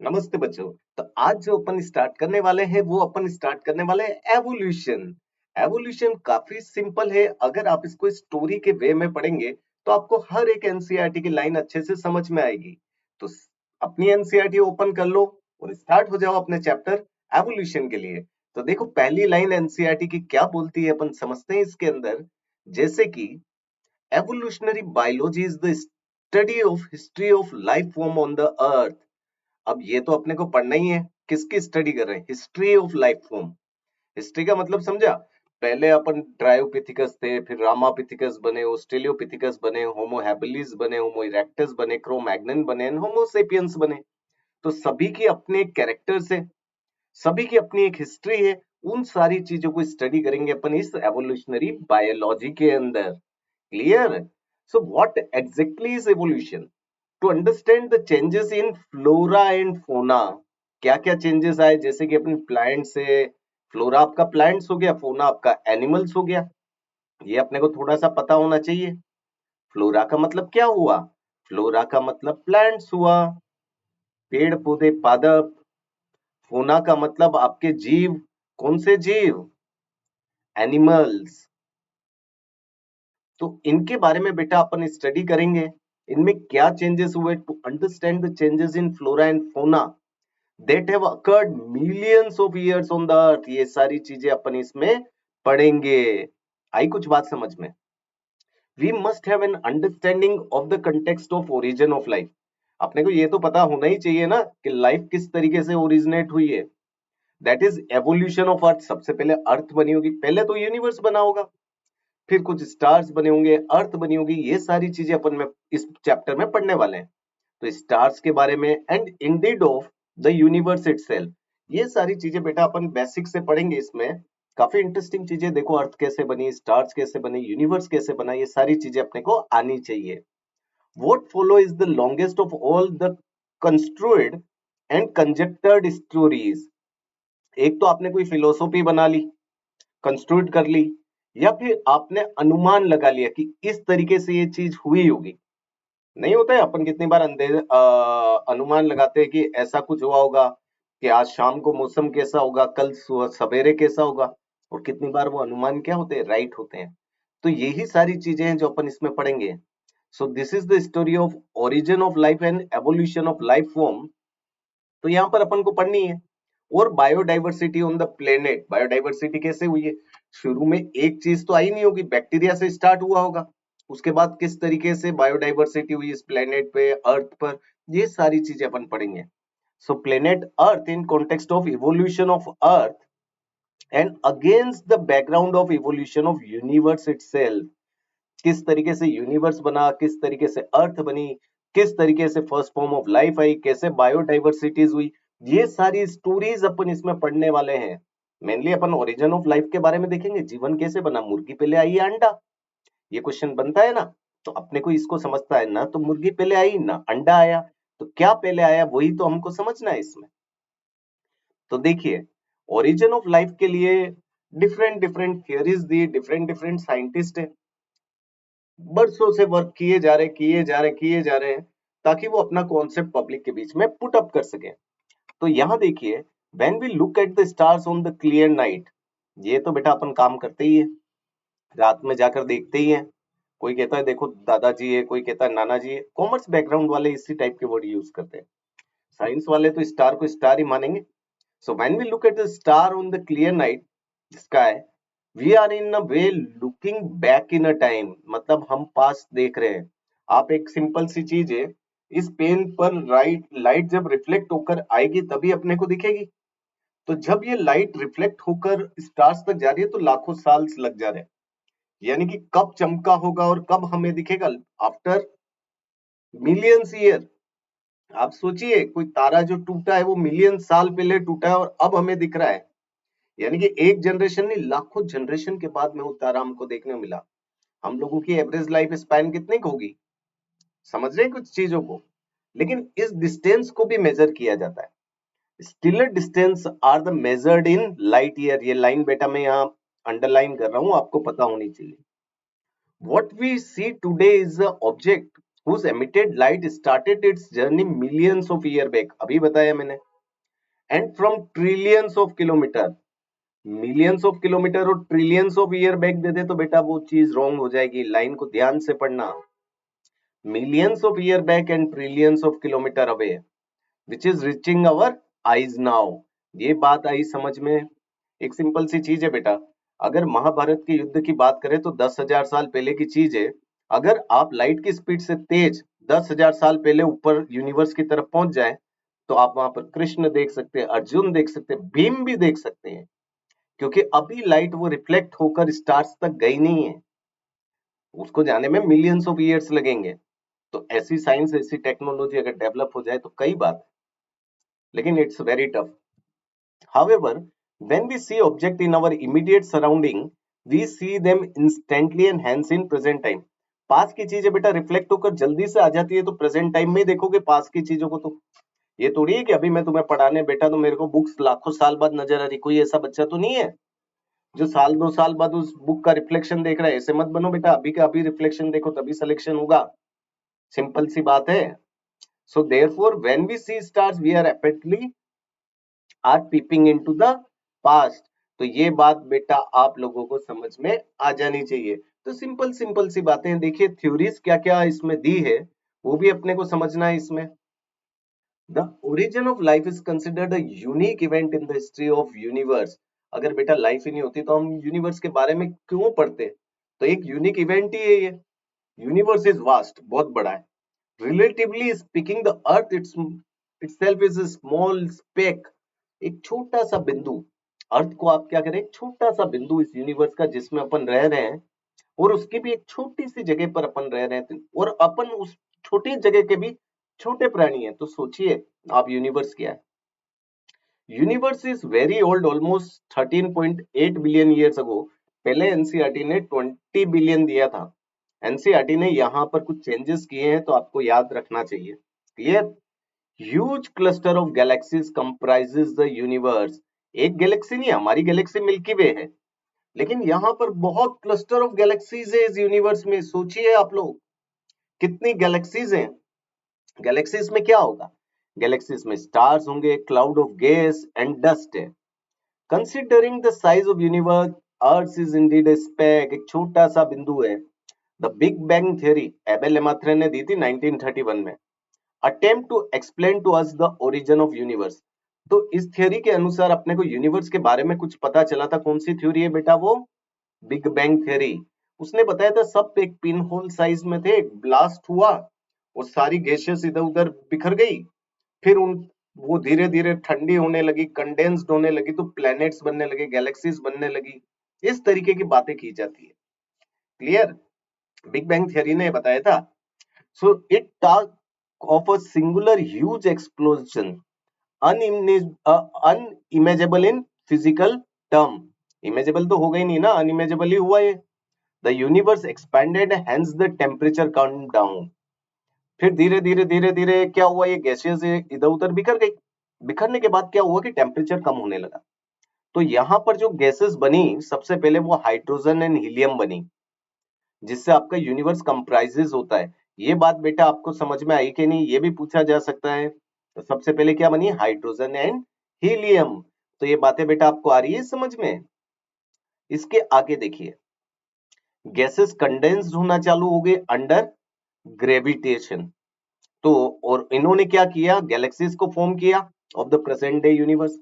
नमस्ते बच्चों। तो आज जो अपन स्टार्ट करने वाले हैं वो अपन स्टार्ट करने वाले हैं एवोल्यूशन। एवोल्यूशन काफी सिंपल है। अगर आप इसको स्टोरी के वे में पढ़ेंगे तो आपको हर एक एनसीईआरटी की लाइन अच्छे से समझ में आएगी। तो अपनी एनसीईआरटी ओपन कर लो और स्टार्ट हो जाओ अपने चैप्टर एवोल्यूशन के लिए। तो देखो पहली लाइन एनसीईआरटी की क्या बोलती है, अपन समझते हैं इसके अंदर। जैसे कि evolutionary biology is the study of history of life form on the earth. अब ये तो अपने को पढ़ना ही है। किसकी स्टडी कर रहे हैं? History of life form. History का मतलब समझा? पहले अपन ड्रायोपिथिकस थे, फिर रामापिथिकस बने, ऑस्ट्रेलियोपिथिकस बने, होमो हैबिलिस बने, होमो इरेक्टस बने, क्रो-मैग्नन बने, होमो सेपियंस बने। तो सभी की अपने कैरेक्टर्स है, सभी की अपनी एक हिस्ट्री है। उन सारी चीजों को स्टडी करेंगे अपन इस एवोल्यूशनरी बायोलॉजी के अंदर। Clear? So what exactly is evolution? To understand the changes in flora and fauna. क्या क्या चेंजेस आए? जैसे कि अपने प्लांट से फ्लोरा आपका प्लांट्स हो गया, फोना आपका एनिमल्स हो गया। ये अपने को थोड़ा सा पता होना चाहिए। फ्लोरा का मतलब क्या हुआ? फ्लोरा का मतलब प्लांट्स हुआ, पेड़ पौधे पादप। फोना का मतलब आपके जीव। कौन से जीव? एनिमल्स। तो इनके बारे में बेटा अपन स्टडी करेंगे। इनमें क्या चेंजेस हुए, to understand the changes in flora and fauna that have occurred millions of years on the earth। ये सारी चीजें अपन इसमें पढ़ेंगे। आई कुछ बात समझ में? we must have an understanding of the context of origin of life। अपने को ये तो पता होना ही चाहिए ना कि लाइफ किस तरीके से ओरिजिनेट हुई है। That is evolution of earth. सबसे पहले अर्थ बनी होगी, पहले तो यूनिवर्स बना होगा, फिर कुछ स्टार्स बने होंगे, अर्थ बनी होगी। ये सारी चीजें अपन में इस चैप्टर में पढ़ने वाले हैं। तो स्टार्स के बारे में and Indeed of the universe itself. ये सारी चीजें बेटा अपन बेसिक से पढ़ेंगे इसमें। काफी इंटरेस्टिंग चीजें। देखो अर्थ कैसे बनी, स्टार्स कैसे बने, यूनिवर्स कैसे बना, ये सारी चीजें अपने को आनी चाहिए। What follow is the longest of all the construed and conjectured stories. एक तो आपने कोई फिलोसॉफी बना ली, कंस्ट्रूड कर ली, या फिर आपने अनुमान लगा लिया कि इस तरीके से ये चीज हुई होगी। नहीं होता है अपन कितनी बार अनुमान लगाते हैं कि ऐसा कुछ हुआ होगा, कि आज शाम को मौसम कैसा होगा, कल सवेरे कैसा होगा। और कितनी बार वो अनुमान क्या होते हैं? राइट होते हैं। तो यही सारी चीजें हैं जो अपन इसमें पढ़ेंगे। So this is the story of origin of life and evolution of life form. तो यहाँ पर अपन को पढ़नी है। और biodiversity on the planet. Biodiversity कैसे हुई है? शुरू में एक चीज तो आई नहीं होगी, बैक्टीरिया से स्टार्ट हुआ होगा। उसके बाद किस तरीके से बायोडाइवर्सिटी हुई इस प्लेनेट पे, अर्थ पर, ये सारी चीजें अपन पढ़ेंगे। So planet earth in context of evolution of earth and against the background of evolution of universe itself. किस तरीके से यूनिवर्स बना, किस तरीके से अर्थ बनी, किस तरीके से first form of life I, कैसे बायोडाइवर्सिटीज हुई, ये सारी स्टोरीज अपन इसमें पढ़ने वाले हैं। Mainly upon origin of life के बारे में देखेंगे। जीवन कैसे बना? मुर्गी पहले आई या अंडा? ये क्वेश्चन बनता है ना। तो अपने को इसको समझता है ना, तो मुर्गी पहले आई ना अंडा आया। तो क्या पहले आया, वही तो हमको समझना है इसमें। तो देखिए, ओरिजिन ऑफ लाइफ के लिए डिफरेंट डिफरेंट थियरीज दी, डिफरेंट डिफरेंट साइंटिस्ट है, बरसों से वर्क किए जा रहे हैं, ताकि वो अपना कॉन्सेप्ट पब्लिक के बीच में पुट अप कर सके। तो यहाँ देखिए, when we look at the stars on the clear night. ये तो बेटा अपन काम करते ही है, रात में जाकर देखते ही हैं। कोई कहता है देखो दादाजी है, कोई कहता है नाना जी है। कॉमर्स बैकग्राउंड वाले इसी टाइप के वर्ड यूज करते हैं। साइंस वाले तो स्टार को स्टार ही मानेंगे। So when we look at the star on the clear night sky, we are in a way looking back in a time. मतलब हम पास देख रहे हैं। आप एक सिंपल सी चीज है, इस पेन पर लाइट जब रिफ्लेक्ट होकर आएगी तभी अपने को दिखेगी। तो जब ये लाइट रिफ्लेक्ट होकर स्टार्स तक जा रही है तो लाखों साल लग जा रहे हैं। यानी कि कब चमका होगा और कब हमें दिखेगा? After millions year. आप सोचिए, कोई तारा जो टूटा है वो मिलियन साल पहले टूटा है और अब हमें दिख रहा है। यानी कि एक जनरेशन नहीं, लाखों जनरेशन के बाद में वो तारा हमको देखने को मिला। हम लोगों की एवरेज लाइफ स्पैन कितनी की होगी? समझ रहे हैं कुछ चीजों को? लेकिन इस डिस्टेंस को भी मेजर किया जाता है। Stellar distance are the measured in light year. ये लाइन बेटा मैं यहाँ अंडरलाइन कर रहा हूं, आपको पता होनी चाहिए। What we see today is an object whose emitted light started its journey millions of year back, अभी बताया मैंने, and from trillions of kilometer, millions of kilometre और ट्रिलियंस ऑफ ईयर बैक दे दे तो बेटा वो चीज रॉन्ग हो जाएगी, लाइन को ध्यान से पढ़ना। Millions of year back and trillions of kilometre away which is reaching our eyes now. ये बात आई समझ में? एक सिंपल सी चीज है बेटा, अगर महाभारत के युद्ध की बात करें तो 10,000 साल पहले की चीज है। अगर आप लाइट की स्पीड से तेज 10,000 साल पहले ऊपर यूनिवर्स की तरफ पहुंच जाए तो आप वहां पर कृष्ण देख सकते हैं, अर्जुन देख सकते हैं, भीम भी देख सकते हैं, क्योंकि अभी लाइट वो रिफ्लेक्ट होकर स्टार्स तक गई नहीं है, उसको जाने में मिलियंस ऑफ ईयर्स लगेंगे। तो ऐसी साइंस, ऐसी टेक्नोलॉजी अगर डेवलप हो जाए तो कई बात, लेकिन it's very tough. However, when we see object in our immediate surrounding, we see them instantly and hence in present time. पास की चीजें बेटा रिफ्लेक्ट होकर जल्दी से आ जाती है, तो प्रेजेंट टाइम में देखोगे पास की चीजों को। तो ये थोड़ी है कि अभी मैं तुम्हें पढ़ाने बैठा तो मेरे को बुक्स लाखों साल बाद नजर आ रही, कोई ऐसा बच्चा तो नहीं है जो साल 2 साल बाद उस बुक का रिफ्लेक्शन देख रहा है। ऐसे मत बनो बेटा, अभी का अभी रिफ्लेक्शन देखो तभी सिलेक्शन होगा, सिंपल सी बात है। So therefore when we see stars we are rapidly are peeping into the past. तो ये बात बेटा आप लोगों को समझ में आ जानी चाहिए। तो सिंपल सिंपल सी बातें देखिए, थ्योरीज क्या क्या इसमें दी है वो भी अपने को समझना है इसमें। The origin of life is considered a unique event in the history of universe. अगर बेटा लाइफ ही नहीं होती तो हम यूनिवर्स के बारे में क्यों पढ़ते? तो एक यूनिक इवेंट ही है ये। यूनिवर्स इज वास्ट, बहुत बड़ा है। Relatively speaking the earth itself is a small speck, एक छोटा सा बिंदु। अर्थ को आप क्या करें, एक छोटा सा बिंदु इस यूनिवर्स का जिसमें अपन रह रहे हैं, और उसकी भी एक छोटी सी जगह पर अपन रह रहे हैं, और अपन उस छोटी जगह के भी छोटे प्राणी हैं। तो सोचिए आप यूनिवर्स क्या है। Universe is very old, almost 13.8 billion years अगो। पहले एनसीईआरटी ने 20 बिलियन दिया था। एनसीईआरटी ने यहाँ पर कुछ चेंजेस किए हैं तो आपको याद रखना चाहिए। Clear? Huge cluster of galaxies comprises the universe. एक गैलेक्सी नहीं, हमारी गैलेक्सी मिल्की वे है, लेकिन यहाँ पर बहुत क्लस्टर ऑफ गैलेक्सीज है इस यूनिवर्स में। सोचिए आप लोग कितनी गैलेक्सीज हैं। गैलेक्सीज में क्या होगा? गैलेक्सीज में स्टार्स होंगे, cloud of gas and dust है। Considering the size of universe, earth is indeed a speck, एक छोटा सा बिंदु है। The big bang theory Abel Lemaitre ने दी थी 1931 में। Attempt to explain to us the origin of universe. तो इस थ्योरी के अनुसार अपने को यूनिवर्स के बारे में कुछ पता चला था। कौन सी थ्योरी है बेटा? वो बिग बैंग थ्योरी। उसने बताया था सब एक पिन होल साइज में थे, एक ब्लास्ट हुआ और सारी गैसेस इधर उधर बिखर गई, फिर उन वो धीरे धीरे ठंडी होने लगी, कंडेंस्ड होने लगी, तो प्लैनेट्स बनने लगे, गैलेक्सीज बनने लगी। इस तरीके की बातें की जाती है। क्लियर? बिग बैंग थ्योरी ने बताया था। So it talk of a singular huge explosion unimaginable in physical term. Imaginable तो होगा ही नहीं ना, अनइमेजेबल ही हुआ ये। The universe expanded hence the temperature come down. फिर धीरे धीरे धीरे धीरे क्या हुआ, ये गैसेस इधर उधर बिखर गई। बिखरने के बाद क्या हुआ कि टेम्परेचर कम होने लगा। तो यहाँ पर जो गैसेस बनी सबसे पहले वो हाइड्रोजन एंड हीलियम बनी, जिससे आपका यूनिवर्स कंप्राइजेस होता है। ये बात बेटा आपको समझ में आई कि नहीं, ये भी पूछा जा सकता है। तो सबसे पहले क्या बनी? Hydrogen and helium. तो ये बातें बेटा आपको आ रही है समझ में? इसके आगे देखिए, गैसेस कंडेंस्ड होना चालू हो गए अंडर ग्रेविटेशन। तो और इन्होंने क्या किया? गैलेक्सीज को फॉर्म किया of the present day universe.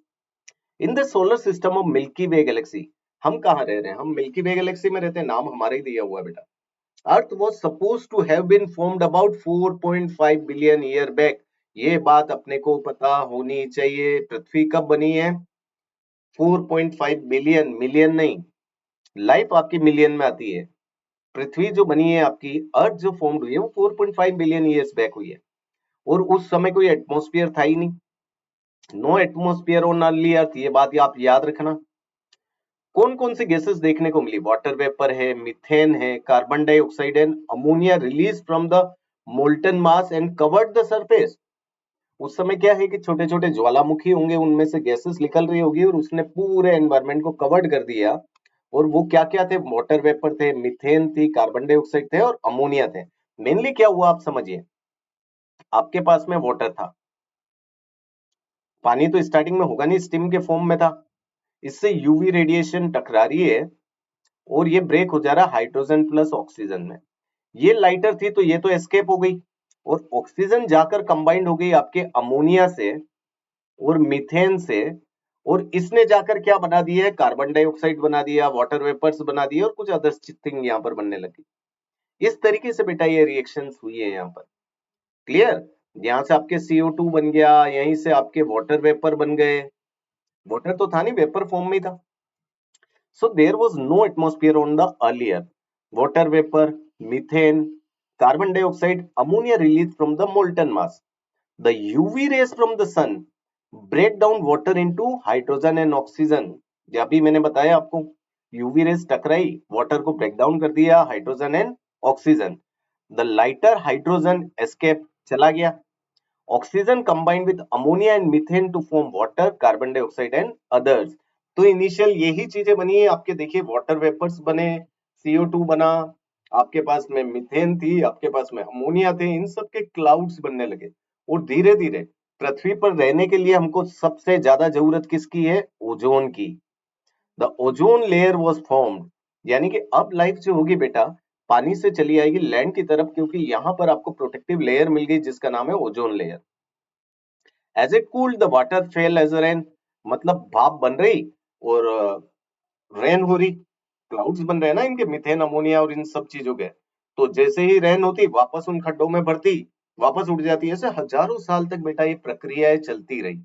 In the solar system of milky way Galaxy, हम कहाँ रह रहे हैं? हम मिल्की वे गैलेक्सी में रहते हैं, नाम हमारा ही दिया हुआ है बेटा। अर्थ was supposed to have been formed about 4.5 billion year back. ये बात अपने को पता होनी चाहिए। पृथ्वी कब बनी है? 4.5 बिलियन, मिलियन नहीं। लाइफ आपकी मिलियन में आती है। पृथ्वी जो बनी है आपकी, अर्थ जो फॉर्म हुई है वो 4.5 बिलियन ईयर्स बैक हुई है, और उस समय कोई एटमॉस्फेयर था ही नहीं। No atmosphere on early earth, ये बात आप याद रखना। कौन कौन सी गैसेस देखने को मिली? वाटर वेपर है, मीथेन है, carbon dioxide and ammonia release from the molten mass and covered the surface. उस समय क्या है कि छोटे छोटे ज्वालामुखी होंगे, उनमें से गैसेस निकल रही होगी और उसने पूरे एनवायरमेंट को कवर्ड कर दिया। और वो क्या क्या थे? वाटर वेपर थे, मीथेन थी, कार्बन डाइऑक्साइड थे और अमोनिया थे। मेनली क्या हुआ आप समझिए, आपके पास में वाटर था, पानी तो स्टार्टिंग में होगा नहीं, स्टीम के फॉर्म में था, इससे यूवी रेडिएशन टकरा रही है और ये ब्रेक हो जा रहा है हाइड्रोजन प्लस ऑक्सीजन में। ये लाइटर थी तो ये तो एस्केप हो गई, और ऑक्सीजन जाकर कंबाइंड हो गई आपके अमोनिया से और मीथेन से, और इसने जाकर क्या बना दिया है, कार्बन डाइऑक्साइड बना दिया, वाटर वेपर्स बना दिए और कुछ अदर थिंग यहाँ पर बनने लगी। इस तरीके से बेटा ये रिएक्शंस हुई है यहाँ पर। क्लियर? यहाँ से आपके CO2 बन गया, यहीं से आपके वाटर वेपर बन गए, वाटर तो था नहीं, वेपर फॉर्म में ही था। So there was no atmosphere on the earlier. Water vapor, methane, carbon dioxide, ammonia released from the molten mass. The UV rays from the sun break down water into hydrogen and oxygen. जो अभी मैंने बताया आपको, UV rays टकराई, water को break down कर दिया, hydrogen and oxygen. The lighter hydrogen escape, चला गया, oxygen combined with ammonia and methane to form water, carbon dioxide and others. तो इनिशियल यही चीजें बनी है आपके, देखिए वाटर वेपर्स बने, CO2 बना, आपके पास में मीथेन थी, आपके पास में अमोनिया थे, इन सब के क्लाउड्स बनने लगे। और धीरे धीरे पृथ्वी पर रहने के लिए हमको सबसे ज्यादा जरूरत किसकी है, ओजोन की। The ozone layer was formed, यानी कि अब लाइफ जो होगी बेटा पानी से चली आएगी लैंड की तरफ, क्योंकि यहां पर आपको प्रोटेक्टिव लेयर मिल गई जिसका नाम है ozone layer. As it cooled the water fell as rain, मतलब भाप बन रही और रेन हो रही, क्लाउड्स बन रहे हैं ना इनके, मीथेन अमोनिया और इन सब चीजों के। तो जैसे ही रेन होती वापस उन खड्डों में भरती, वापस उड़ जाती, ऐसे हजारों साल तक बेटा ये प्रक्रियाएं चलती रही।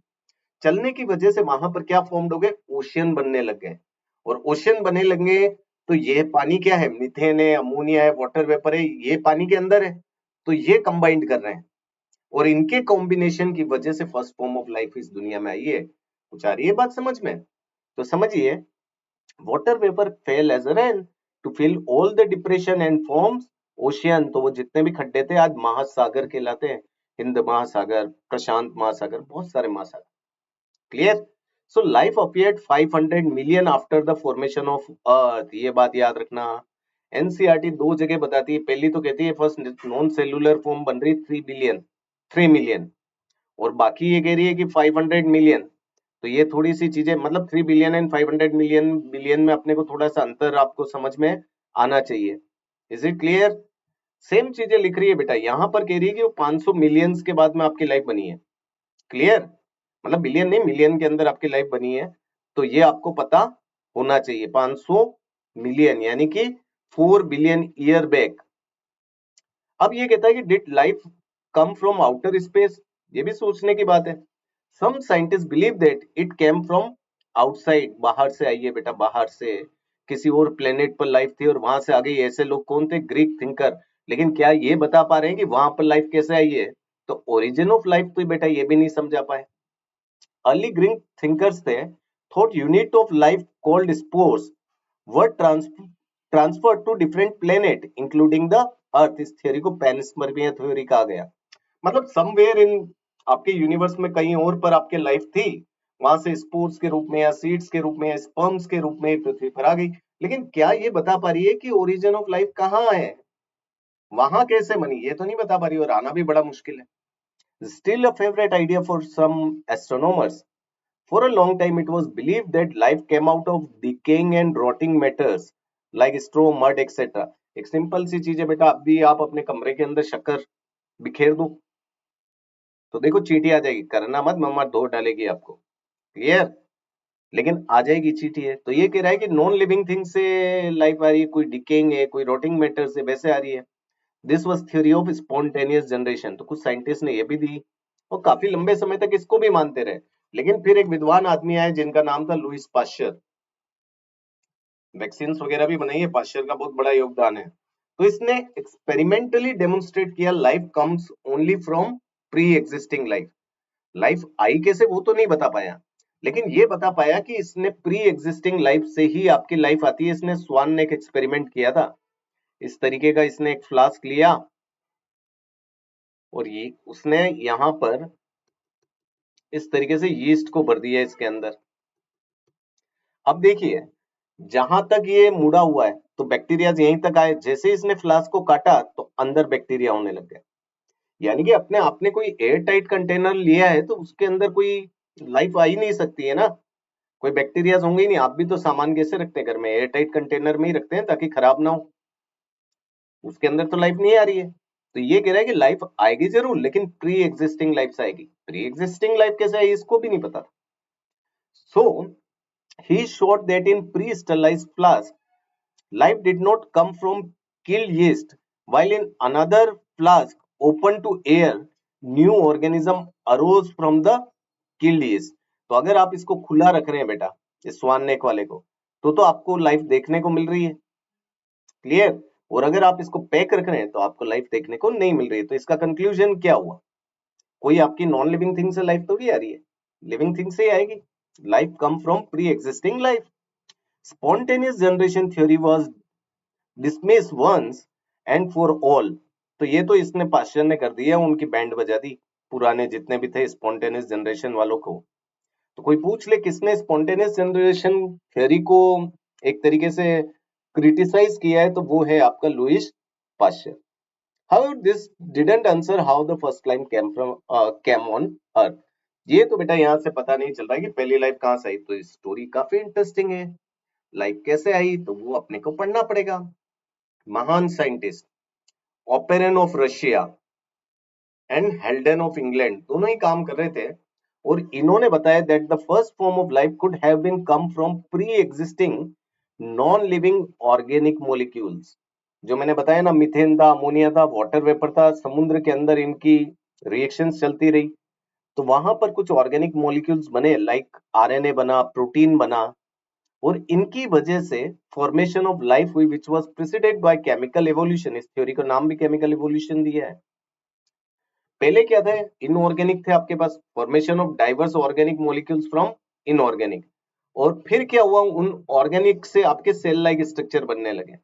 चलने की वजह से वहां पर क्या फॉर्म्ड हो गए, ओशियन बनने लग गए। और ओशियन बनने लगे तो ये पानी क्या है, मीथेन है, अमोनिया है, वाटर वेपर है, ये पानी के अंदर है, तो ये कंबाइंड कर रहे हैं, और इनके कॉम्बिनेशन की वजह से फर्स्ट फॉर्म ऑफ लाइफ इस दुनिया में आई है। कुछ आ रही है बात समझ में? तो समझिए, water vapour fell as rain to fill all the depression and forms ocean. तो वो जितने भी खड्डे थे आज महासागर कहलाते हैं, हिंद महासागर, प्रशांत महासागर, बहुत सारे महासागर। Clear? So life appeared 500 million after the formation of earth, ये बात याद रखना। एनसीईआरटी दो जगह बताती है, पहली तो कहती है फर्स्ट नॉन सेलुलर फॉर्म बन रही 3 मिलियन, और बाकी ये कह रही है कि 500 मिलियन। तो ये थोड़ी सी चीजें, मतलब 3 बिलियन एंड 500 मिलियन, बिलियन में अपने को थोड़ा सा अंतर आपको समझ में आना चाहिए। Is it clear? सेम चीजें लिख रही है बेटा, यहाँ पर कह रही है कि वो 500 मिलियंस के बाद में आपकी लाइफ बनी है। क्लियर? मतलब बिलियन नहीं, मिलियन के अंदर आपकी लाइफ बनी है, तो ये आपको पता होना चाहिए। 500 मिलियन यानी कि 4 बिलियन ईयर बैक। अब ये कहता है कि did life come from outer space, ये भी सोचने की बात है। Some scientist believe that it came from outside, बाहर से आई है बेटा, बाहर से किसी और प्लेनेट पर लाइफ थी और वहां से आ गई। ऐसे लोग कौन थे, ग्रीक थिंकर। लेकिन क्या ये बता पा रहे हैं कि वहां पर लाइफ कैसे आई है? तो ओरिजिन ऑफ लाइफ तो बेटा ये भी नहीं समझा पाए। अर्ली ग्रीक थिंकर्स थे thought unit of life called spores were transferred to different planet including the earth। इस थ्योरी को पैनस्पर्मिया थ्योरी कहा गया। मतलब समवेयर इन आपके यूनिवर्स में कहीं और पर आपके लाइफ थी, वहां से स्पोर्स के रूप में या सीड्स के रूप में या स्पर्म्स के रूप में पृथ्वी पर आ गई। लेकिन क्या ये बता पा रही है कि ओरिजिन ऑफ लाइफ कहाँ है, वहां कैसे बनी, ये तो नहीं बता पा रही, और आना भी बड़ा मुश्किल है। Still a favourite idea for some astronomers. For a long time, it was believed that life came out of decaying and rotting matters like straw, mud, etc. एक सिंपल सी चीज है बेटा, अभी आप अपने कमरे के अंदर शक्कर बिखेर दो तो देखो चींटी आ जाएगी, करना मत, मम्मा धो डालेगी आपको। क्लियर? लेकिन आ जाएगी चींटी है। तो ये कह रहा है कि नॉन लिविंग थिंग से लाइफ आ रही है, कोई डिकेइंग है, कोई रोटिंग मैटर से वैसे आ रही है। This was theory of spontaneous generation. तो कुछ साइंटिस्ट ने ये भी दी और काफी लंबे समय तक इसको भी मानते रहे। लेकिन फिर एक विद्वान आदमी आए जिनका नाम था लुइस पाश्चर, वैक्सीन वगैरह भी बनाई है, पाश्चर का बहुत बड़ा योगदान है। तो इसने एक्सपेरिमेंटली डेमोन्स्ट्रेट किया life comes only from pre existing life. Life I कैसे वो तो नहीं बता पाया, लेकिन ये बता पाया कि इसने प्री एग्जिस्टिंग लाइफ से ही आपकी लाइफ आती है। इसने स्वान ने एक एक्सपेरिमेंट किया था इस तरीके का, इसने एक फ्लास्क लिया और ये उसने यहां पर इस तरीके से यीस्ट को भर दिया इसके अंदर। अब देखिए जहां तक ये मुड़ा हुआ है तो बैक्टीरिया यहीं तक आए, जैसे इसने फ्लास्क को काटा तो अंदर बैक्टीरिया होने लग गए। यानी कि अपने आपने कोई एयर टाइट कंटेनर लिया है तो उसके अंदर कोई लाइफ आ ही नहीं सकती है ना, कोई बैक्टीरिया होंगे ही नहीं। आप भी तो सामान कैसे रखते हैं घर में, एयर टाइट कंटेनर में ही रखते हैं ताकि खराब ना हो, उसके अंदर तो लाइफ नहीं आ रही है। तो ये कह रहा है कि लाइफ आएगी जरूर लेकिन प्री एग्जिस्टिंग लाइफ से आएगी। प्री एग्जिस्टिंग लाइफ कैसे आई इसको भी नहीं पता। सो ही showed that in pre-sterilized flask life did not come from killed yeast, while in another flask open to air, new organism arose from the killed yeast। तो अगर आप इसको खुला रख रहे हैं बेटा, इस स्वान नेक वाले को, तो आपको लाइफ देखने को मिल रही है, क्लियर। और अगर आप इसको पैक रख रहे हैं तो आपको लाइफ देखने को नहीं मिल रही है। तो इसका कंक्लूजन क्या हुआ, कोई आपकी नॉन लिविंग थिंग से लाइफ थोड़ी आ रही है, लिविंग थिंग से ही आएगी। Life come from pre existing life. Spontaneous generation theory was dismissed once and for all. तो ये तो इसने पाश्चर ने कर दिया, उनकी बैंड बजा दी पुराने जितने भी थे स्पॉन्टेनियस जनरेशन वालों को। तो कोई पूछ ले किसने स्पॉन्टेनियस जनरेशन थ्योरी को एक तरीके से क्रिटिसाइज किया है, तो वो है आपका Louis Pasteur. However, this didn't answer how the first life came on Earth। ये तो बेटा यहाँ से पता नहीं चल रहा है कि पहली लाइफ कहाँ से आई। तो स्टोरी काफी इंटरेस्टिंग है, लाइफ कैसे आई तो वो अपने को पढ़ना पड़ेगा। महान scientist Oparin of Russia and Haldane of England दोनों ही काम कर रहे थे, और इन्होंने बताया that the first form of life could have been come from pre existing non living organic molecules. जो मैंने बताया ना, मीथेन था, अमोनिया था, वाटर वेपर था, समुद्र के अंदर इनकी रिएक्शंस चलती रही, तो वहां पर कुछ ऑर्गेनिक मॉलिक्यूल्स बने, लाइक आरएनए बना, प्रोटीन बना, और इनकी वजह से फॉर्मेशन ऑफ लाइफ हुई which was preceded by chemical evolution. इस थ्योरी का नाम भी केमिकल एवोल्यूशन दिया है। पहले क्या था, इनऑर्गेनिक थे आपके पास, formation of diverse organic molecules from inorganic. और फिर क्या हुआ, उन ऑर्गेनिक से आपके सेल लाइक स्ट्रक्चर बनने लगे।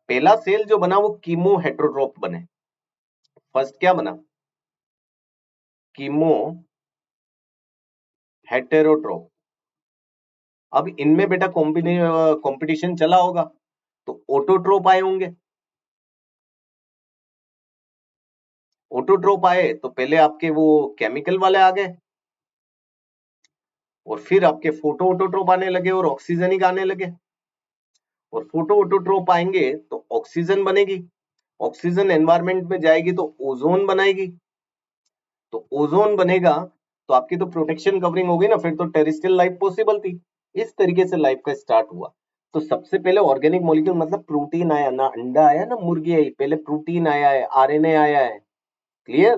पहला सेल जो बना वो कीमो हेट्रोट्रोप बने। फर्स्ट क्या बना, कीमो हेटेरोट्रोप। अब इनमें बेटा कंपटीशन चला होगा, तो ऑटोट्रोप आए होंगे। ऑटोट्रोप आए तो पहले आपके वो केमिकल वाले आ गए, और फिर आपके फोटो ऑटोट्रोप आने लगे और ऑक्सीजनिक आने लगे। और फोटो ऑटोट्रोप आएंगे तो ऑक्सीजन बनेगी, ऑक्सीजन एनवायरमेंट में जाएगी तो ओजोन बनाएगी, तो ओजोन बनेगा तो आपकी तो प्रोटेक्शन कवरिंग होगी ना, फिर तो टेरेस्ट्रियल लाइफ पॉसिबल थी। इस तरीके से लाइफ का स्टार्ट हुआ। तो सबसे पहले ऑर्गेनिक मॉलिक्यूल मतलब प्रोटीन आया ना, अंडा आया ना, मुर्गी आई, पहले प्रोटीन आया है, आरएनए आया है, clear.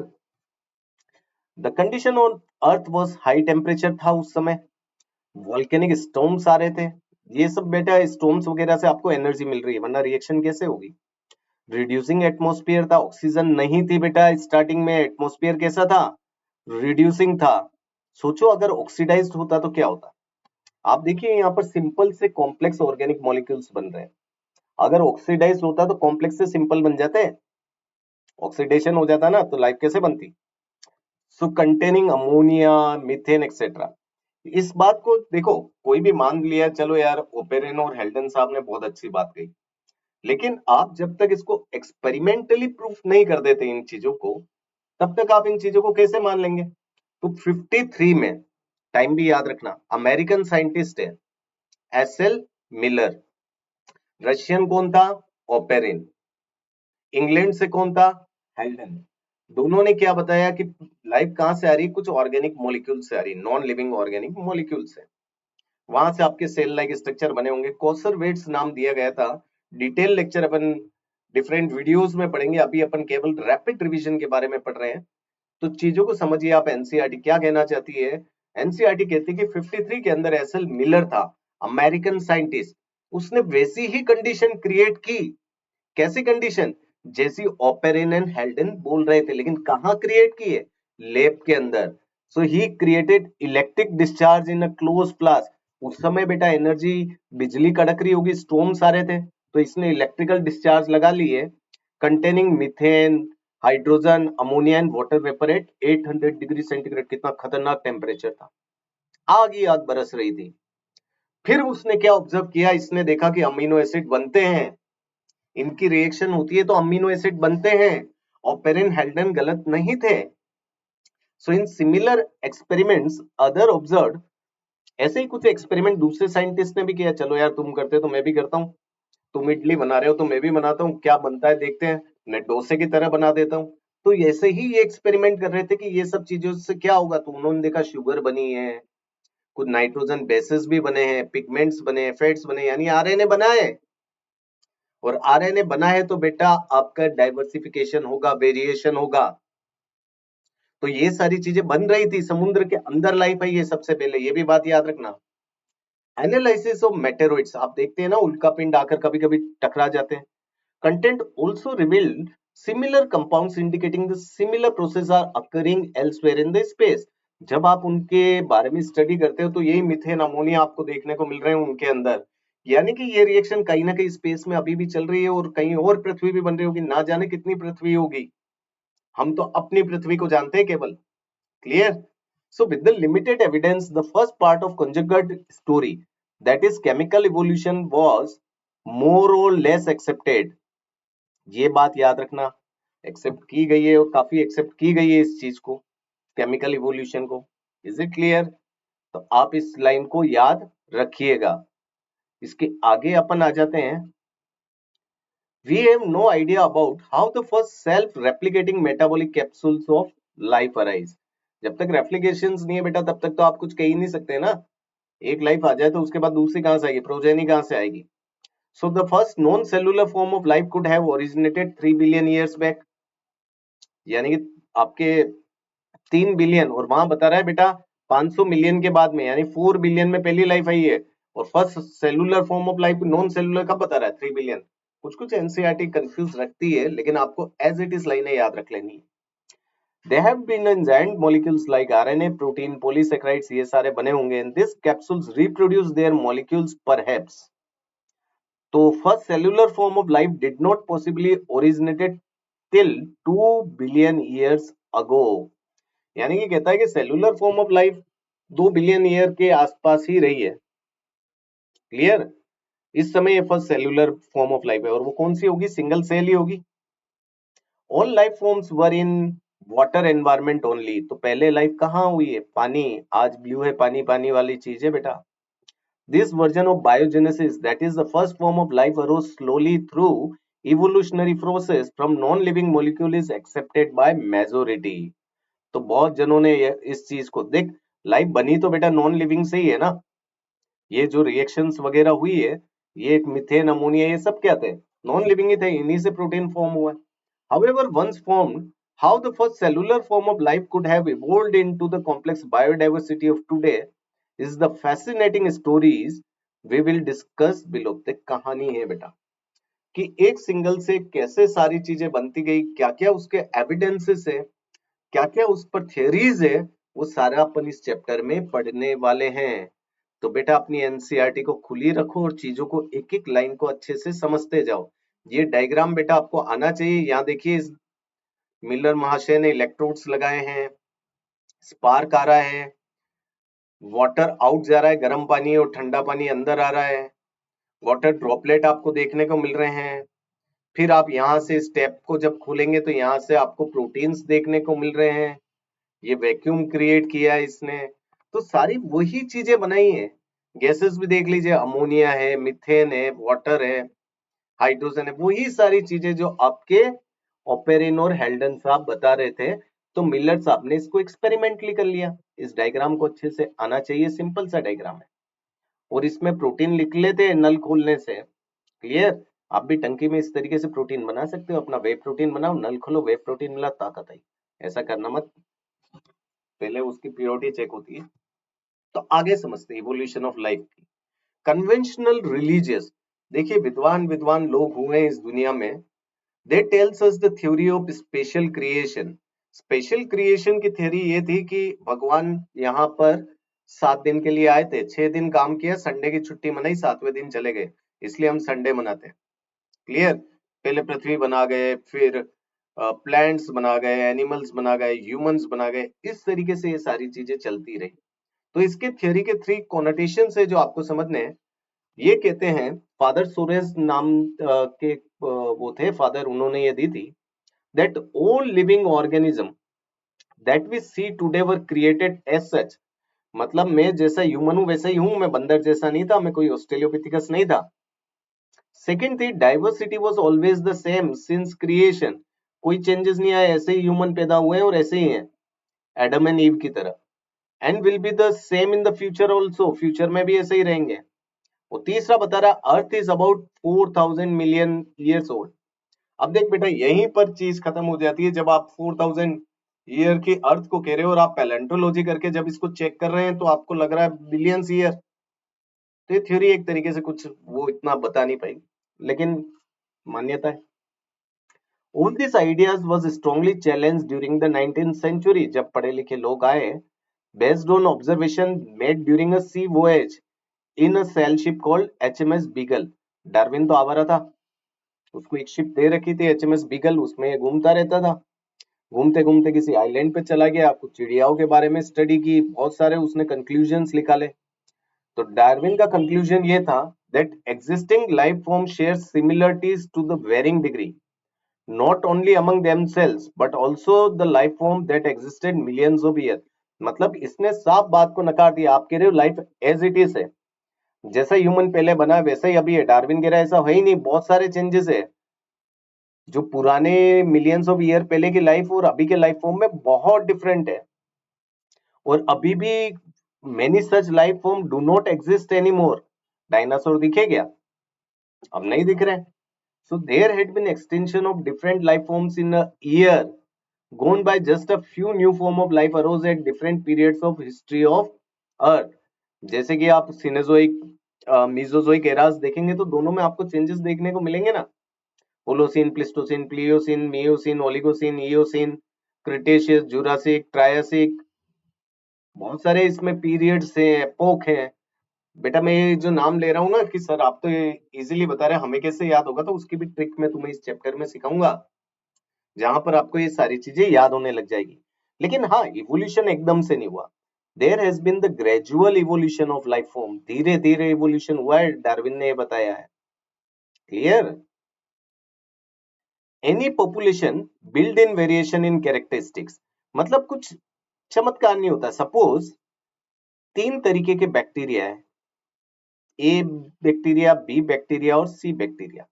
The condition on earth was high temperature था उस समय, वॉल्केनिक स्टॉर्म्स आ रहे थे। ये सब बेटा स्टॉर्म्स वगैरह से आपको एनर्जी मिल रही है, वरना रिएक्शन कैसे होगी। रिड्यूसिंग एटमॉस्फेयर था, ऑक्सीजन नहीं थी बेटा स्टार्टिंग में, एटमॉस्फेयर कैसा था, रिड्यूसिंग था। सोचो अगर ऑक्सीडाइज्ड होता तो क्या होता। आप देखिए यहाँ पर सिंपल से कॉम्प्लेक्स ऑर्गेनिक मॉलिक्यूल्स बन रहे हैं, अगर ऑक्सीडाइज्ड होता तो कॉम्प्लेक्स से सिंपल बन जाते हैं, ऑक्सीडेशन हो जाता ना तो लाइफ कैसे बनती। सो कंटेनिंग अमोनिया, मीथेन एक्सेट्रा। इस बात को देखो, कोई भी मान लिया चलो यार, ओपेरन और हेल्डन साहब ने बहुत अच्छी बात कही, लेकिन आप जब तक इसको एक्सपेरिमेंटली प्रूफ नहीं कर देते इन चीजों को, तब तक आप इन चीजों को कैसे मान लेंगे। तो 53 में, टाइम भी याद रखना, अमेरिकन साइंटिस्ट है एस एल मिलर, रशियन कौन था, ओपेरिन, इंग्लैंड से कौन था, हेल्डन। दोनों ने क्या बताया कि लाइफ कहां से आ रही है, कुछ ऑर्गेनिक मॉलिक्यूल से आ रही है, नॉन लिविंग ऑर्गेनिक मॉलिक्यूल से। वहां से आपके सेल लाइक स्ट्रक्चर बने होंगे, कोसर वेट्स नाम दिया गया था। डिटेल लेक्चर अपन डिफरेंट वीडियोस में पढ़ेंगे, अभी अपन केवल रैपिड रिवीजन के बारे में पढ़ रहे हैं। तो चीजों को समझिए आप, एनसीईआरटी क्या कहना चाहती है। एनसीईआरटी कहती है कि 53 के अंदर एसएल मिलर था, अमेरिकन साइंटिस्ट, उसने वैसी ही कंडीशन क्रिएट की। कैसी कंडीशन, जैसी ओपेरिन एंड हेल्डन बोल रहे थे, लेकिन कहां क्रिएट की है, लैब के अंदर। So he created electric discharge in a close flask. उस समय बेटा एनर्जी, बिजली कड़क रही होगी, स्टॉर्म्स आ रहे थे, तो इसने इलेक्ट्रिकल डिस्चार्ज लगा लिए, containing methane, hydrogen, ammonia and water vapour eight 800 degree centigrade. कितना खतरनाक टेम्परेचर था, आग ही आग बरस रही थी। फिर उसने क्या ऑब्जर्व किया, इसने देखा कि अमीनो एसिड बनते हैं, इनकी रिएक्शन होती है तो अमीनो एसिड बनते हैं, और पेरेन हेल्डन गलत नहीं थे। So in similar experiments other observe, ऐसे ही कुछ एक्सपेरिमेंट दूसरे साइंटिस्ट ने भी किया, चलो यार तुम करते हो तो मैं भी करता हूँ, तुम इडली बना रहे हो तो मैं भी बनाता हूँ, क्या बनता है देखते हैं, मैं डोसे की तरह बना देता हूँ। तो ऐसे ही ये एक्सपेरिमेंट कर रहे थे कि ये सब चीजों से क्या होगा, तो उन्होंने देखा शुगर बनी है, कुछ नाइट्रोजन बेसेस भी बने हैं, पिगमेंट्स बने हैं, फैट्स बने हैं, यानी आरएनए बना है। और आरएनए बना है तो बेटा आपका डाइवर्सिफिकेशन होगा, वेरिएशन होगा। तो ये सारी चीजें बन रही थी, समुद्र के अंदर लाइफ है ये सबसे पहले, ये भी बात याद रखना। एनालिसिस ऑफ मेटेरॉइड्स, आप देखते हैं ना उल्का पिंड आकर कभी कभी टकरा जाते हैं। Content also revealed similar compounds indicating the similar process are occurring elsewhere in the space। जब आप उनके बारे में स्टडी करते हो तो यही मीथेन अमोनिया आपको देखने को मिल रहे हैं उनके अंदर, यानी कि ये रिएक्शन कहीं ना कहीं स्पेस में अभी भी चल रही है, और कहीं और पृथ्वी भी बन रही होगी, ना जाने कितनी पृथ्वी होगी, हम तो अपनी पृथ्वी को जानते हैं केवल। Clear? So with the limited evidence, the first part of conjugate story, that is chemical evolution, was more or less accepted। ये बात याद रखना, एक्सेप्ट की गई है और काफी एक्सेप्ट की गई है इस चीज को, केमिकल इवोल्यूशन को। Is it clear? तो आप इस लाइन को याद रखिएगा। इसके आगे अपन आ जाते हैं। We have no idea about how the first self replicating metabolic capsules of life arise. जब तक रेप्लिकेशन नहीं है बेटा तब तक तो आप कुछ कह ही नहीं सकते ना, एक लाइफ आ जाए तो उसके बाद दूसरी कहां से आएगी, प्रोजेनी कहां से आएगी। So the first non cellular form of life could have originated 3 billion years back, यानी कि आपके 3 बिलियन, और वहां बता रहा है बेटा 500 मिलियन के बाद में, यानी 4 बिलियन में पहली लाइफ आई है। और first cellular form of life non cellular कब बता रहा है, 3 बिलियन। कुछ कुछ एनसीईआरटी कंफ्यूज रखती है, लेकिन आपको एज इट इज लाइनें याद रख लेनी है। They have been enzymed molecules like RNA, protein, polysaccharides, ये सारे बने होंगे। And this capsules reproduce their molecules perhaps. तो first cellular form of life did not possibly originated till 2 billion years ago. यानी कि कहता है कि cellular form of life 2 billion year के आसपास ही रही है। क्लियर? इस समय ये first cellular form of life है, और वो कौन सी होगी, सिंगल सेल ही होगी। All life forms were in water environment only. तो पहले लाइफ कहाँ हुई है, पानी, आज ब्लू है पानी, पानी वाली चीज है बेटा। This version of biogenesis, that is the first form of life, arose slowly through evolutionary process from non living molecule, is accepted by majority. तो बहुत जनों ने इस चीज को देख, लाइफ बनी तो बेटा नॉन लिविंग से ही है ना, ये जो रिएक्शंस वगैरह हुई है, ये मीथेन अमोनिया ये सब क्या थे, नॉन लिविंग ही थे, इन्हीं से प्रोटीन फॉर्म हुआ। However, once formed, how the first cellular form of life could have evolved into the complex biodiversity of today is the fascinating stories we will discuss below। the कहानी है बेटा कि एक single से कैसे सारी चीजें बनती गई, क्या क्या उसके एविडेंसेस है, क्या क्या उस पर थियरीज है, वो सारा अपन इस चैप्टर में पढ़ने वाले हैं। तो बेटा अपनी एनसीईआरटी को खुली रखो और चीजों को एक एक लाइन को अच्छे से समझते जाओ। ये डायग्राम बेटा आपको आना चाहिए। यहाँ देखिए इस मिलर महाशय ने इलेक्ट्रोड्स लगाए हैं, स्पार्क आ रहा है, वाटर आउट जा रहा है, गर्म पानी और ठंडा पानी अंदर आ रहा है, वाटर ड्रॉपलेट आपको देखने को मिल रहे हैं। फिर आप यहाँ से स्टेप को जब खोलेंगे तो यहाँ से आपको प्रोटीन्स देखने को मिल रहे हैं, ये वैक्यूम क्रिएट किया है इसने। तो सारी वही चीजें बनाई है। गैसेस भी देख लीजिए, अमोनिया है, मिथेन है, वाटर है, हाइड्रोजन है, वही सारी चीजें जो आपके ओपेरिन और हेल्डन साहब बता रहे थे। तो मिलर साहब ने इसको एक्सपेरिमेंटली कर लिया। इस डायग्राम को अच्छे से आना चाहिए, सिंपल सा डायग्राम है, और इसमें प्रोटीन लिख लेते हैं नल खोलने से। क्लियर? आप भी टंकी में इस तरीके से प्रोटीन बना सकते हो, अपना वे प्रोटीन बनाओ, नल खोलो, वे प्रोटीन मिला, ताकत आई। ऐसा करना मत, पहले उसकी प्योरिटी चेक होती है। तो आगे समझते हैं इवोल्यूशन ऑफ लाइफ की। कन्वेंशनल रिलीजियस, देखिए विद्वान विद्वान लोग हुए इस दुनिया में, they tells us the theory of special creation. Special creation की थ्योरी ये थी कि भगवान यहाँ पर 7 दिन के लिए आए थे, 6 दिन काम किया, संडे की छुट्टी मनाई, 7वें दिन चले गए, इसलिए हम संडे मनाते हैं। क्लियर? पहले पृथ्वी बना गए, फिर प्लांट्स बना गए, एनिमल्स बना गए, ह्यूमंस बना गए, इस तरीके से ये सारी चीजें चलती रही। तो इसके थ्योरी के 3 कॉनोटेशन है जो आपको समझने हैं। ये कहते हैं, फादर सुरेश नाम के वो थे फादर, उन्होंने ये दी थी, that all living organism that we see today were created as such. मतलब मैं जैसा ह्यूमन हूं वैसा ही हूं, मैं बंदर जैसा नहीं था, मैं कोई ऑस्ट्रेलियोपिथिकस नहीं था। सेकंड थी, diversity was always the same since creation. कोई चेंजेस नहीं आए, ऐसे ही ह्यूमन पैदा हुए हैं और ऐसे ही हैं, एडम एंड ईव की तरह। And will be the same in the future also, future में भी ऐसे ही रहेंगे। और तीसरा बता रहा, earth is about 4000 million years old. अब देख बेटा, यहीं पर चीज खत्म हो जाती है जब आप 4000 ईयर की अर्थ को कह रहे हो और आप पैलेंटोलॉजी करके जब इसको चेक कर रहे हैं तो आपको लग रहा है बिलियंस ईयर। तो ये थ्योरी एक तरीके से कुछ वो इतना बता नहीं पाई, लेकिन मान्यता है। All these ideas was strongly challenged during the 19th century, जब पढ़े लिखे लोग आए, based on observation made during a sea voyage in a sail ship called HMS Beagle। Darwin तो आवारा था, उसको एक शिप दे रखी थी HMS बीगल, उसमें ये घूमता रहता था। घूमते घूमते किसी आइलैंड पे चला गया, कुछ चिड़ियाओं के बारे में स्टडी की, बहुत सारे उसने कंक्लूजन्स निकाले। तो डार्विन का कंक्लूजन ये था that existing life form share similarities to the varying degree, not only among themselves but also the life form that existed millions of years। मतलब इसने साफ बात को नकार दिया, आप कह रहे हो लाइफ एज इट इज है, जैसा ह्यूमन पहले बना वैसा ही अभी है। डार्विन कह रहा है ऐसा है ही नहीं, बहुत सारे चेंजेस है, जो पुराने मिलियंस ऑफ ईयर पहले की लाइफ और अभी के लाइफ फॉर्म में बहुत डिफरेंट है। और अभी भी many such life form do not exist any more. Dinosaur दिखे क्या? अब नहीं दिख रहे। So there had been extension of different life forms in a year gone by just a few new form of life arose at different periods of history of earth। जैसे कि आप सिनेजोइक Mesozoic eras देखेंगे तो दोनों में आपको changes देखने को मिलेंगे ना। Holocene, Pleistocene, Pliocene, Miocene, Oligocene, Eocene, Cretaceous, Jurassic, Triassic, बहुत सारे इसमें पीरियड्स हैं, एपोक हैं। बेटा मैं ये जो नाम ले रहा हूँ ना कि सर आप तो ये इजीली बता रहे हैं, हमें कैसे याद होगा, तो उसकी भी ट्रिक मैं तुम्हें इस चैप्टर में सिखाऊंगा, जहां पर आपको ये सारी चीजें याद होने लग जाएगी। लेकिन हाँ, इवोल्यूशन एकदम से नहीं हुआ। There has been the gradual evolution of life form, धीरे धीरे इवोल्यूशन हुआ है, डार्विन ने ये बताया है। Clear? Any population build in variation in characteristics, मतलब कुछ चमत्कार नहीं होता। सपोज 3 तरीके के बैक्टीरिया है, ए बैक्टीरिया, बी बैक्टीरिया और सी बैक्टीरिया,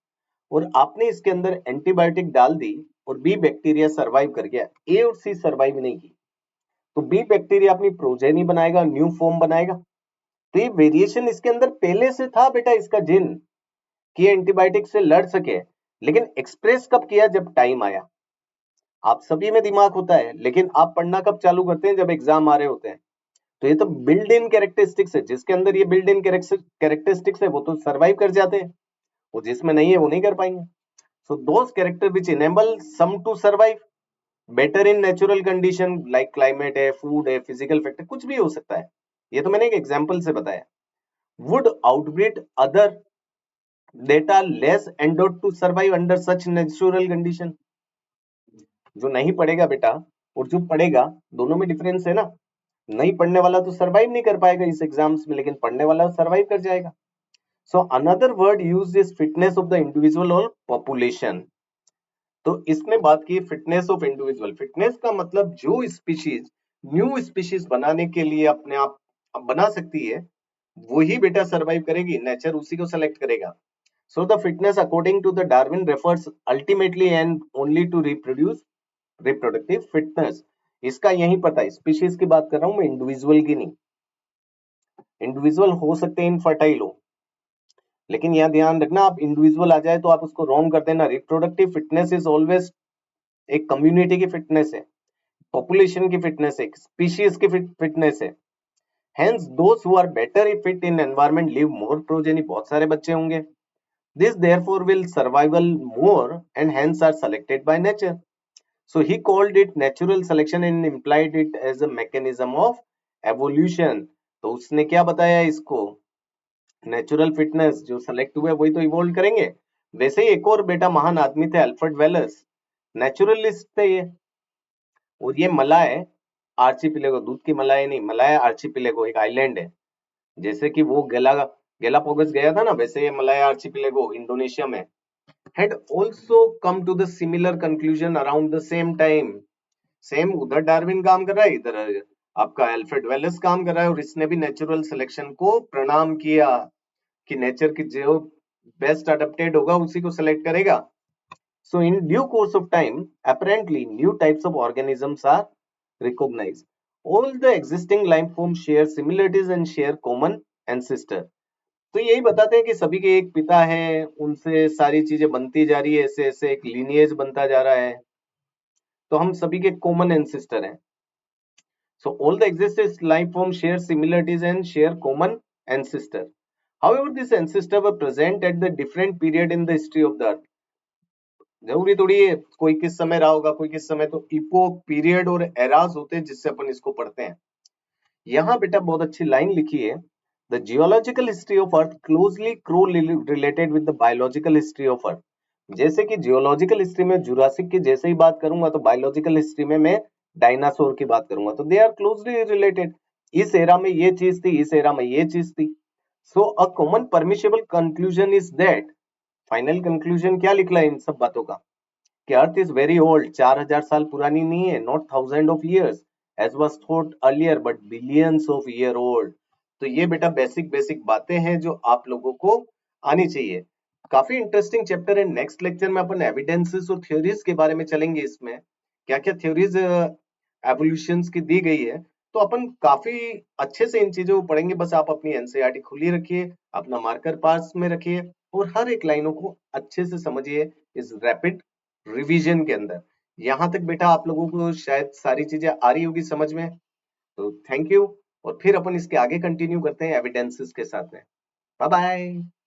और आपने इसके अंदर एंटीबायोटिक डाल दी और बी बैक्टीरिया सरवाइव कर गया, ए और सी सरवाइव नहीं की, तो बी बैक्टीरिया अपनी प्रोजेनी बनाएगा, न्यू फॉर्म बनाएगा। तो ये वेरिएशन इसके अंदर पहले से था बेटा, इसका जिन कि एंटीबायोटिक से लड़ सके, लेकिन एक्सप्रेस कब किया? जब टाइम आया। आप सभी में दिमाग होता है, लेकिन आप पढ़ना कब चालू करते हैं? जब एग्जाम आ रहे होते हैं। तो ये तो बिल्ड इन कैरेक्टरिस्टिक्स है, जिसके अंदर ये बिल्ड इन कैरेक्टरिस्टिक्स है वो तो सर्वाइव कर जाते हैं, वो जिसमें नहीं है वो नहीं कर पाएंगे। So those character which enable some to survive better in natural condition, like climate है, फूड है, फिजिकल फैक्टर, कुछ भी हो सकता है। ये तो मैंने एक एग्जांपल से बताया। Would outbreed other that are less endowed to survive under such natural condition। जो नहीं पढ़ेगा बेटा और जो पढ़ेगा, दोनों में डिफरेंस है ना। नहीं पढ़ने वाला तो सरवाइव नहीं कर पाएगा इस एग्जाम्स में, लेकिन पढ़ने वाला सरवाइव कर जाएगा। So another word use is fitness of the individual और पॉपुलेशन। तो इसमें बात की फिटनेस ऑफ इंडिविजुअल। फिटनेस का मतलब जो स्पीशीज न्यू स्पीशीज बनाने के लिए अपने आप बना सकती है, वही बेटा सरवाइव करेगी, नेचर उसी को सेलेक्ट करेगा। So the fitness according to the Darwin refers ultimately and only to reproductive fitness। इसका यही पता है, स्पीशीज की बात कर रहा हूं मैं, इंडिविजुअल की नहीं। इंडिविजुअल हो सकते हैं इनफर्टाइल हो, लेकिन यह ध्यान रखना, आप इंडिविजुअल आ जाए तो आप उसको रॉन्ग कर देना। रिप्रोडक्टिव फिटनेस इज ऑलवेज एक कम्युनिटी की फिटनेस है, पॉपुलेशन की फिटनेस है, स्पीशीज की फिटनेस है। Hence those who are better fit in environment live more progeny, बहुत सारे बच्चे होंगे। This therefore will survival more and hence are selected by nature। So he called it natural selection and implied it as a mechanism of evolution। तो उसने क्या बताया इसको? Natural fitness, जो सेलेक्ट हुए वही तो इवोल्व करेंगे। वैसे ही एक और बेटा महान आदमी थे, अल्फ्रेड वेलस, नेचुरलिस्ट थे ये, और ये मलाय आर्चिपेलागो, दूध की मलाई नहीं, मलाया आर्चिपेलागो एक आइलैंड है। जैसे कि वो गैलापागोस गया था ना, वैसे ये मलाया आर्चिपेलागो इंडोनेशिया में had also come to the similar conclusion around the same time। Same उधर डार्विन काम कर रहा है, इधर आपका अल्फ्रेड वेलेस काम कर रहा है, और इसने भी नेचुरल सिलेक्शन को प्रणाम किया कि नेचर की जो बेस्ट अडेप्टेड होगा उसी को सेलेक्ट करेगा। So in due course of time, apparently new types of organisms are recognized। All the existing life forms share similarities and share common ancestor। तो यही बताते हैं कि सभी के एक पिता है, उनसे सारी चीजें बनती जा रही है, ऐसे ऐसे एक लीनिएज बनता जा रहा है, तो हम सभी के कॉमन एंसेस्टर हैं। So all the existing life forms share similarities and share common ancestor। However, these ancestors were present at the different period in the history of the earth। जरूरी थोड़ी है कोई किस समय रहा होगा, कोई किस समय, तो इपोक, पीरियड और एराज होते हैं जिससे अपन इसको पढ़ते हैं। यहाँ बेटा बहुत अच्छी लाइन लिखी है, the geological history of earth closely crow related with the biological history of earth. जैसे कि जियोलॉजिकल हिस्ट्री में जुरासिक की जैसे ही बात करूंगा, तो बायोलॉजिकल हिस्ट्री में मैं डायनासोर की बात करूंगा, तो दे आर क्लोजली रिलेटेड। इस एरा में ये चीज थी, इस एरा में ये चीज थी। So a common permissible conclusion is that, final conclusion क्या निकला इन सब बातों का, कि अर्थ इज वेरी ओल्ड, 4000 साल पुरानी नहीं है, not thousand of years as was thought earlier, but billions of year old. तो ये बेटा बेसिक बेसिक बातें हैं जो आप लोगों को आनी चाहिए। काफी इंटरेस्टिंग चैप्टर है। नेक्स्ट लेक्चर में अपन एविडेंसेस और थ्योरीज के बारे में चलेंगे। इसमें क्या क्या थ्योरीज एवोल्यूशन की दी गई है, तो अपन काफी अच्छे से इन चीजों को पढ़ेंगे। बस आप अपनी एनसीईआरटी खुली रखिए, अपना मार्कर पास में रखिए, और हर एक लाइनों को अच्छे से समझिए इस रैपिड रिवीजन के अंदर। यहाँ तक बेटा आप लोगों को शायद सारी चीजें आ रही होगी समझ में। तो थैंक यू, और फिर अपन इसके आगे कंटिन्यू करते हैं एविडेंसेस के साथ में। Bye bye.